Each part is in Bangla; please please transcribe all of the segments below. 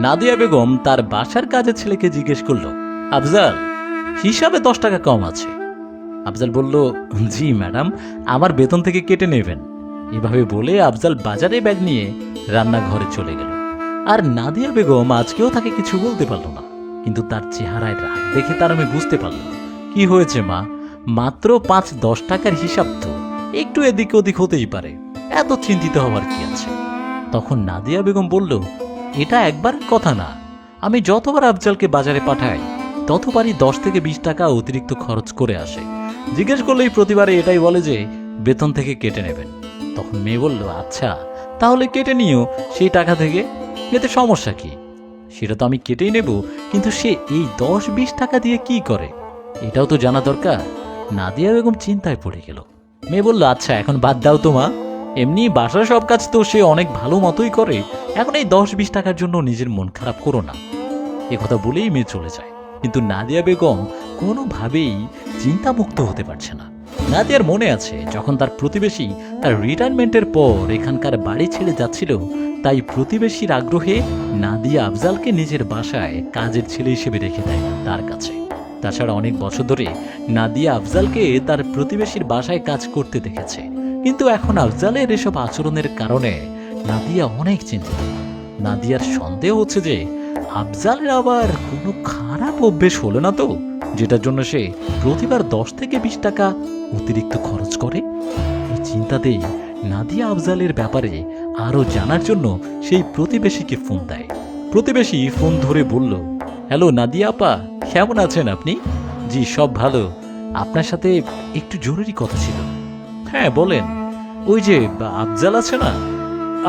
নাদিয়া বেগম তার বাসার কাজের ছেলেকে জিজ্ঞেস করলো, আফজাল, হিসাবে 10 টাকা কম আছে। আফজাল বলল, জি ম্যাডাম, আমার বেতন থেকে কেটে নেবেন। এভাবে বলে আফজাল বাজারে ব্যাগ নিয়ে রান্নাঘরে চলে গেল। আর নাদিয়া বেগম আজকেও তাকে কিছু বলতে পারল না, কিন্তু তার চেহারায় রাগ দেখে তার আমি বুঝতে পারলাম। কি হয়েছে মা, মাত্র 5-10 টাকার হিসাব তো, একটু এদিক ওদিক হতেই পারে, এত চিন্তিত হওয়ার কি আছে। তখন নাদিয়া বেগম বলল, এটা একবার কথা না, আমি যতবার আফজালকে বাজারে পাঠাই ততবারই 10 থেকে 20 টাকা অতিরিক্ত খরচ করে আসে। জিজ্ঞেস করলেই প্রতিবারে এটাই বলে যে বেতন থেকে কেটে নেবেন। তখন মেয়ে বলল, আচ্ছা তাহলে কেটে নিও সেই টাকা থেকে, এতে সমস্যা কি? সেটা তো আমি কেটেই নেব, কিন্তু সে এই 10-20 টাকা দিয়ে কি করে এটাও তো জানা দরকার। নাদিয়া বেগম চিন্তায় পড়ে গেল। মেয়ে বলল, আচ্ছা এখন বাদ দাও তো মা, এমনি বাসার সব কাজ তো সে অনেক ভালো মতোই করে, এখন এই 10-20 টাকার জন্য নিজের মন খারাপ করো না। একথা বলেই মেয়ে চলে যায়। কিন্তু নাদিয়া বেগম কোনোভাবেই চিন্তামুক্ত হতে পারছে না। নাদিয়ার মনে আছে, যখন তার প্রতিবেশী তার রিটায়ারমেন্টের পর এখানকার বাড়ি ছেড়ে যাচ্ছিল, তাই প্রতিবেশীর আগ্রহে নাদিয়া আফজালকে নিজের বাসায় কাজের ছেলে হিসেবে রেখে দেয় তার কাছে। তাছাড়া অনেক বছর ধরে নাদিয়া আফজালকে তার প্রতিবেশীর বাসায় কাজ করতে দেখেছে, কিন্তু এখন আফজালের এসব আচরণের কারণে নাদিয়া অনেক চিন্তিত। নাদিয়ার সন্দেহ হচ্ছে যে আফজালের আবার কোনো খারাপ অভ্যেস হলো না তো, যেটার জন্য সে প্রতিবার 10 থেকে 20 টাকা অতিরিক্ত খরচ করে। এই চিন্তাতেই নাদিয়া আফজালের ব্যাপারে আরো জানার জন্য সেই প্রতিবেশীকে ফোন দেয়। প্রতিবেশী ফোন ধরে বলল, হ্যালো নাদিয়া আপা, কেমন আছেন আপনি? জি সব ভালো, আপনার সাথে একটু জরুরি কথা ছিল। হ্যাঁ বলেন। ওই যে আফজাল আছে না?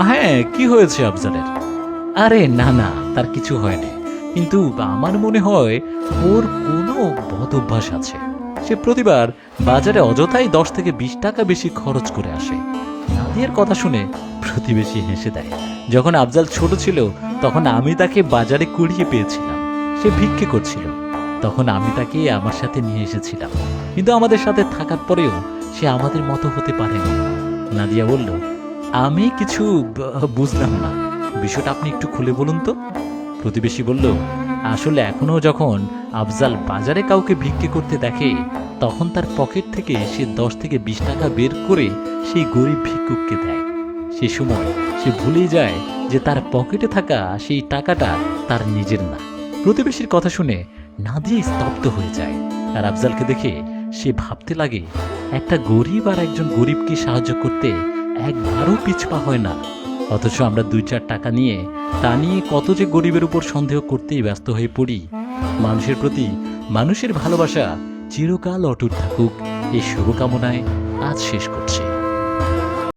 হ্যাঁ, কি হয়েছে আফজালের? আরে না না, তার কিছু হয়নি, কিন্তু আমার মনে হয় ওর কোনো বদ অভ্যাস আছে। সে প্রতিবার বাজারে অযথাই 10 থেকে 20 টাকা বেশি খরচ করে আসে। নাদিয়ার কথা শুনে প্রতিবেশী হেসে দেয়। যখন আফজাল ছোট ছিল তখন আমি তাকে বাজারে কুড়িয়ে পেয়েছিলাম, সে ভিক্ষে করছিল, তখন আমি তাকে আমার সাথে নিয়ে এসেছিলাম, কিন্তু আমাদের সাথে থাকার পরেও সে আমাদের মতো হতে পারেনি। নাদিয়া বলল, আমি কিছু বুঝলাম না, বিষয়টা আপনি একটু খুলে বলুন তো। প্রতিবেশী বলল, আসলে এখনো যখন আফজাল বাজারে কাউকে ভিক্ষে করতে দেখে, তখন তার পকেট থেকে সে 10 থেকে 20 টাকা বের করে সেই গরিব ভিক্ষুককে দেয়। সে সময় সে ভুলে যায় যে তার পকেটে থাকা সেই টাকাটা তার নিজের না। প্রতিবেশীর কথা শুনে নাদিয়া স্তব্ধ হয়ে যায়। আর আফজালকে দেখে সে ভাবতে লাগে, একটা গরিব আর একজন গরিবকে সাহায্য করতে একবারও পিছপা হয় না, অথচ আমরা 2-4 টাকা নিয়ে তা নিয়ে কত যে গরিবের উপর সন্দেহ করতেই ব্যস্ত হয়ে পড়ি। মানুষের প্রতি মানুষের ভালোবাসা চিরকাল অটুট থাকুক, এই শুভকামনায় আজ শেষ করছি।